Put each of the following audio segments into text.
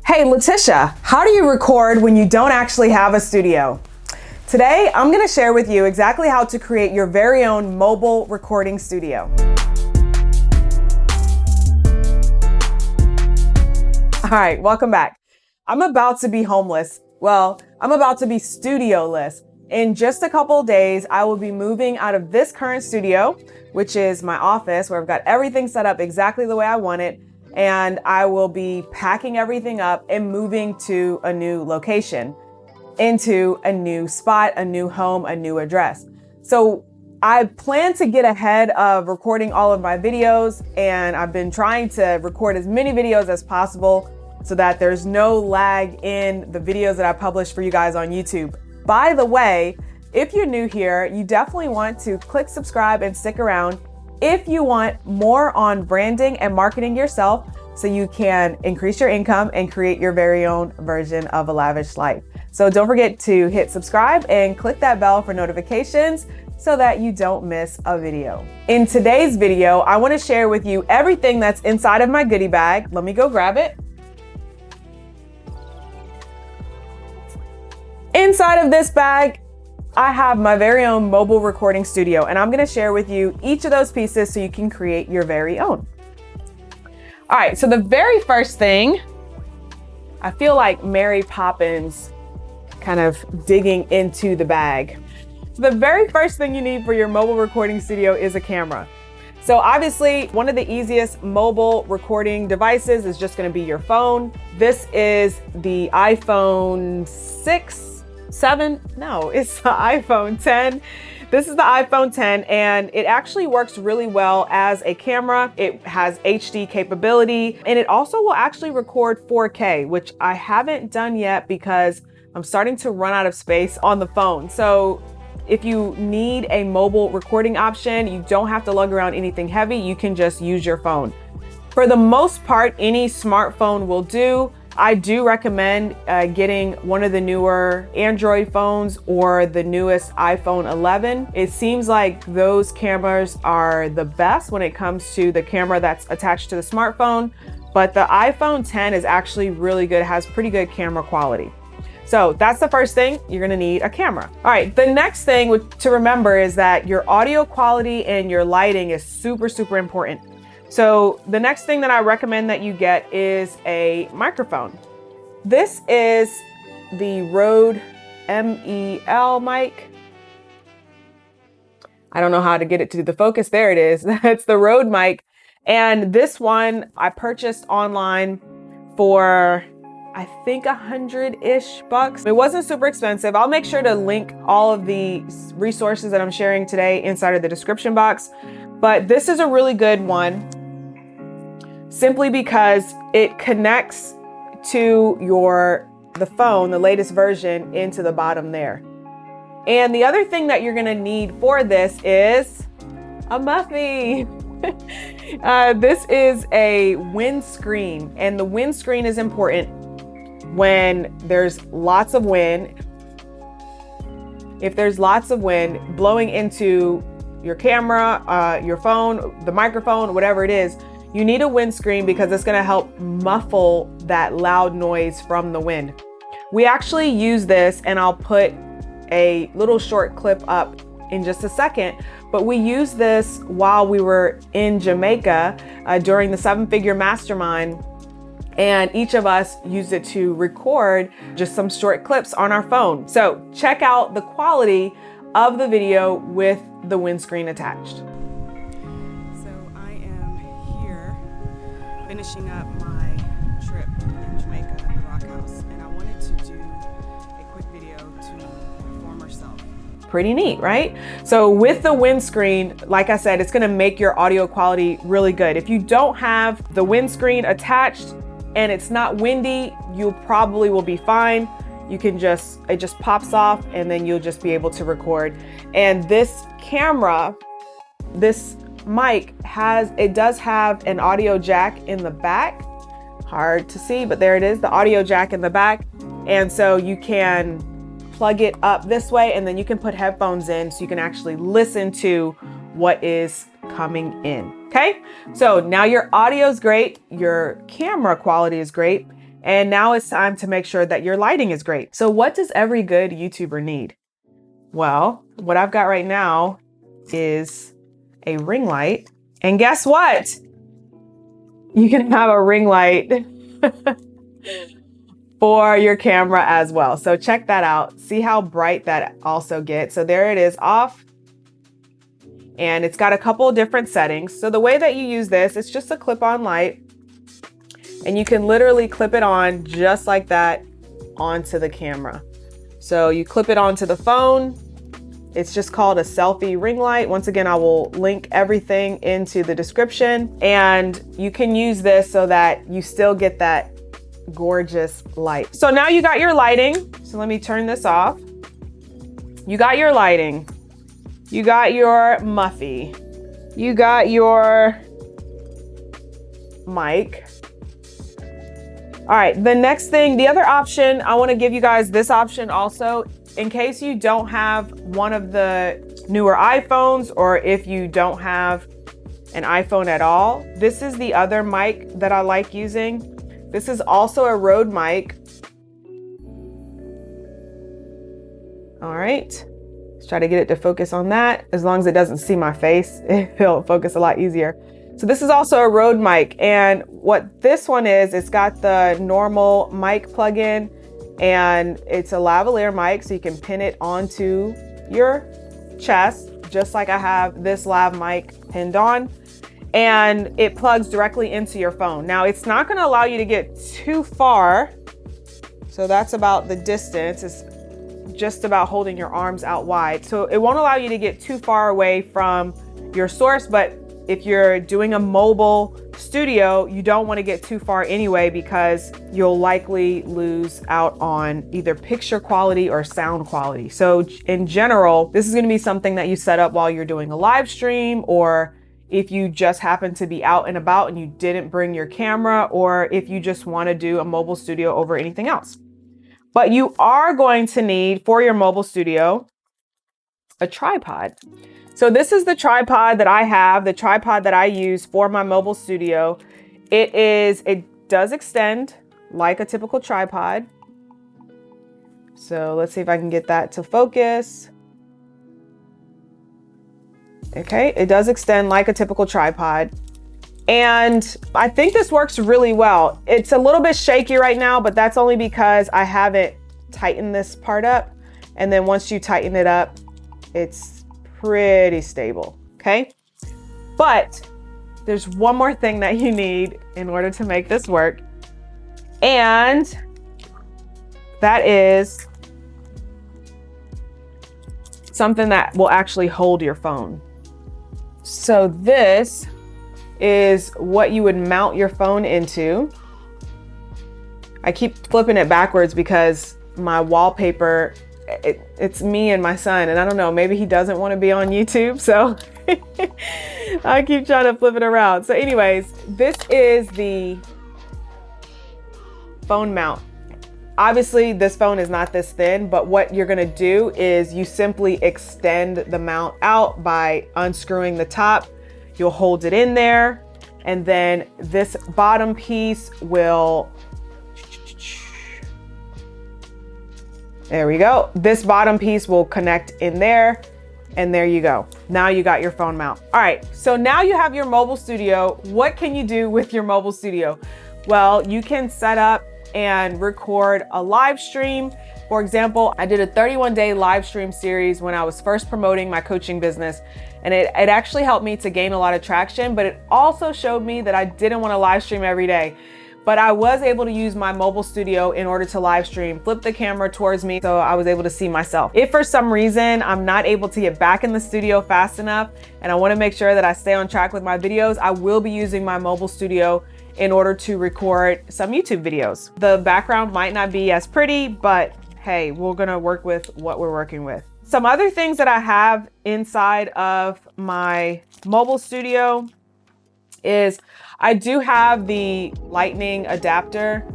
Hey LaTisha, how do you record when you don't actually have a studio? Today, I'm gonna share with you exactly how to create your very own mobile recording studio. All right, welcome back. I'm about to be homeless. Well, I'm about to be studio-less. In just a couple of days, I will be moving out of this current studio, which is my office where I've got everything set up exactly the way I want it. And I will be packing everything up and moving to a new location, into a new spot, a new home, a new address. So I plan to get ahead of recording all of my videos, and I've been trying to record as many videos as possible so that there's no lag in the videos that I publish for you guys on YouTube. By the way, if you're new here, you definitely want to click subscribe and stick around if you want more on branding and marketing yourself so you can increase your income and create your very own version of a lavish life. So don't forget to hit subscribe and click that bell for notifications so that you don't miss a video. In today's video, I want to share with you everything that's inside of my goodie bag. Let me go grab it. Inside of this bag, I have my very own mobile recording studio, and I'm gonna share with you each of those pieces so you can create your very own. All right, so the very first thing, I feel like Mary Poppins kind of digging into the bag. So the very first thing you need for your mobile recording studio is a camera. So obviously, one of the easiest mobile recording devices is just gonna be your phone. This is the iPhone 6. 7? No, it's the iPhone 10. This is the iPhone 10, and it actually works really well as a camera. It has HD capability, and it also will actually record 4K, which I haven't done yet because I'm starting to run out of space on the phone. So if you need a mobile recording option, you don't have to lug around anything heavy. You can just use your phone. For the most part, any smartphone will do. I do recommend getting one of the newer Android phones or the newest iPhone 11. It seems like those cameras are the best when it comes to the camera that's attached to the smartphone, but the iPhone 10 is actually really good. It has pretty good camera quality. So that's the first thing, you're gonna need a camera. All right, the next thing to remember is that your audio quality and your lighting is super, super important. So the next thing that I recommend that you get is a microphone. This is the Rode MEL mic. I don't know how to get it to the focus. There it is. That's the Rode mic. And this one I purchased online for, I think $100-ish bucks. It wasn't super expensive. I'll make sure to link all of the resources that I'm sharing today inside of the description box. But this is a really good one, simply because it connects to the phone, the latest version, into the bottom there. And the other thing that you're gonna need for this is a Muffy. This is a windscreen, and the windscreen is important when there's lots of wind. If there's lots of wind blowing into your camera, your phone, the microphone, whatever it is, you need a windscreen because it's gonna help muffle that loud noise from the wind. We actually use this, and I'll put a little short clip up in just a second, but we used this while we were in Jamaica during the 7-figure mastermind, and each of us used it to record just some short clips on our phone. So check out the quality of the video with the windscreen attached. So I am here finishing up my trip in Jamaica at the Rock House, and I wanted to do a quick video to my former self. Pretty neat, right? So with the windscreen, like I said, it's gonna make your audio quality really good. If you don't have the windscreen attached and it's not windy, you probably will be fine. You can it just pops off, and then you'll just be able to record. And this camera, this mic does have an audio jack in the back. Hard to see, but there it is, the audio jack in the back. And so you can plug it up this way, and then you can put headphones in so you can actually listen to what is coming in. Okay, so now your audio is great, your camera quality is great. And now it's time to make sure that your lighting is great. So what does every good YouTuber need? Well, what I've got right now is a ring light. And guess what? You can have a ring light for your camera as well. So check that out. See how bright that also gets. So there it is off. And it's got a couple of different settings. So the way that you use this, it's just a clip-on light. And you can literally clip it on just like that onto the camera. So you clip it onto the phone. It's just called a selfie ring light. Once again, I will link everything into the description. And you can use this so that you still get that gorgeous light. So now you got your lighting. So let me turn this off. You got your lighting. You got your Muffy. You got your mic. All right, the next thing, the other option, I want to give you guys this option also, in case you don't have one of the newer iPhones, or if you don't have an iPhone at all. This is the other mic that I like using. This is also a Rode mic. All right. Let's try to get it to focus on that. As long as it doesn't see my face, it'll focus a lot easier. So this is also a Rode mic. And what this one is, it's got the normal mic plug-in, and it's a lavalier mic, so you can pin it onto your chest, just like I have this lav mic pinned on. And it plugs directly into your phone. Now, it's not gonna allow you to get too far. So that's about the distance. It's just about holding your arms out wide. So it won't allow you to get too far away from your source, but if you're doing a mobile studio, you don't want to get too far anyway, because you'll likely lose out on either picture quality or sound quality. So in general, this is going to be something that you set up while you're doing a live stream, or if you just happen to be out and about and you didn't bring your camera, or if you just want to do a mobile studio over anything else. But you are going to need, for your mobile studio, a tripod. So this is the tripod that I have, the tripod that I use for my mobile studio. It does extend like a typical tripod. So let's see if I can get that to focus. Okay, it does extend like a typical tripod. And I think this works really well. It's a little bit shaky right now, but that's only because I haven't tightened this part up. And then once you tighten it up, it's pretty stable, okay? But there's one more thing that you need in order to make this work. And that is something that will actually hold your phone. So this is what you would mount your phone into. I keep flipping it backwards because my wallpaper, it's me and my son, and I don't know, maybe he doesn't want to be on YouTube, so I keep trying to flip it around. So anyways, this is the phone mount. Obviously this phone is not this thin, but what you're gonna do is you simply extend the mount out by unscrewing the top. You'll hold it in there, and then this bottom piece will, there we go. This bottom piece will connect in there, and there you go. Now you got your phone mount. All right, so now you have your mobile studio. What can you do with your mobile studio? Well, you can set up and record a live stream. For example, I did a 31-day live stream series when I was first promoting my coaching business, and it actually helped me to gain a lot of traction, but it also showed me that I didn't want to live stream every day. But I was able to use my mobile studio in order to live stream, flip the camera towards me so I was able to see myself. If for some reason I'm not able to get back in the studio fast enough and I want to make sure that I stay on track with my videos, I will be using my mobile studio in order to record some YouTube videos. The background might not be as pretty, but hey, we're gonna work with what we're working with. Some other things that I have inside of my mobile studio is I do have the lightning adapter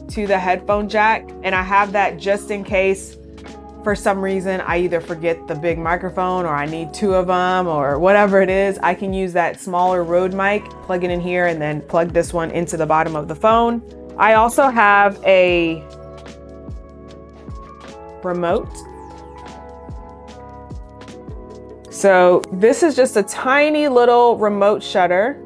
to the headphone jack, and I have that just in case for some reason I either forget the big microphone or I need two of them or whatever it is. I can use that smaller Rode mic, plug it in here, and then plug this one into the bottom of the phone. I also have a remote. So this is just a tiny little remote shutter.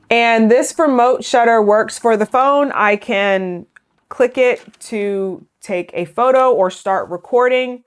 And this remote shutter works for the phone. I can click it to take a photo or start recording.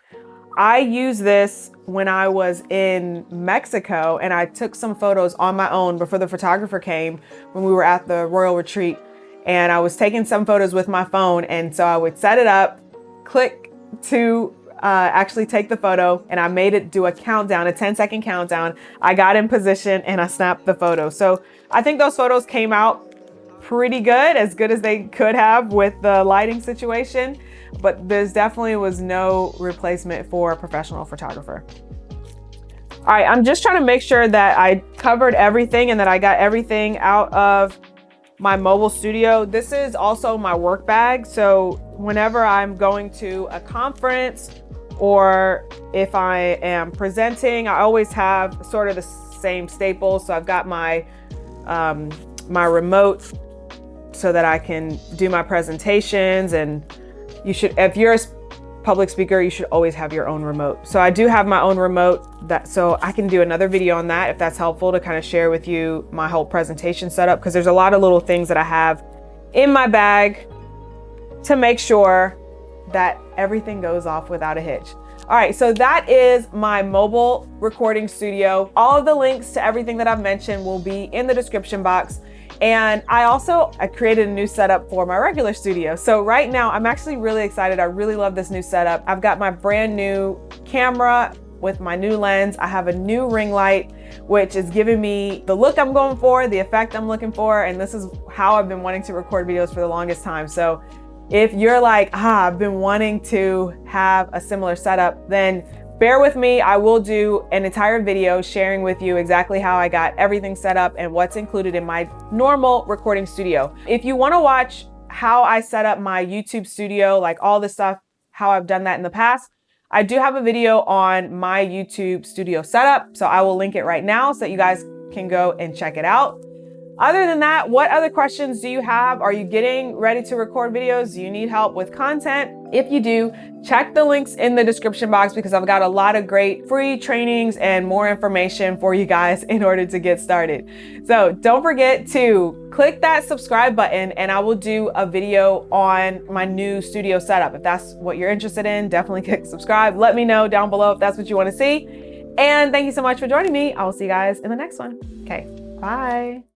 I use this when I was in Mexico and I took some photos on my own before the photographer came when we were at the Royal Retreat. And I was taking some photos with my phone. And so I would set it up, click to actually take the photo, and I made it do a countdown, a 10-second countdown. I got in position and I snapped the photo. So I think those photos came out pretty good, as good as they could have with the lighting situation, but there's definitely was no replacement for a professional photographer. All right, I'm just trying to make sure that I covered everything and that I got everything out of my mobile studio. This is also my work bag. So whenever I'm going to a conference or if I am presenting, I always have sort of the same staples. So I've got my my remote so that I can do my presentations, and you should, if you're a public speaker, you should always have your own remote. So I do have my own remote, so I can do another video on that if that's helpful to kind of share with you my whole presentation setup, because there's a lot of little things that I have in my bag to make sure that everything goes off without a hitch. All right, so that is my mobile recording studio. All of the links to everything that I've mentioned will be in the description box. And I created a new setup for my regular studio. So right now I'm actually really excited. I really love this new setup. I've got my brand new camera with my new lens. I have a new ring light, which is giving me the look I'm going for, the effect I'm looking for. And this is how I've been wanting to record videos for the longest time. So if you're like, I've been wanting to have a similar setup, then bear with me. I will do an entire video sharing with you exactly how I got everything set up and what's included in my normal recording studio. If you want to watch how I set up my YouTube studio, like all this stuff, how I've done that in the past, I do have a video on my YouTube studio setup. So I will link it right now so that you guys can go and check it out. Other than that, what other questions do you have? Are you getting ready to record videos? Do you need help with content? If you do, check the links in the description box because I've got a lot of great free trainings and more information for you guys in order to get started. So don't forget to click that subscribe button and I will do a video on my new studio setup. If that's what you're interested in, definitely click subscribe. Let me know down below if that's what you want to see. And thank you so much for joining me. I will see you guys in the next one. Okay, bye.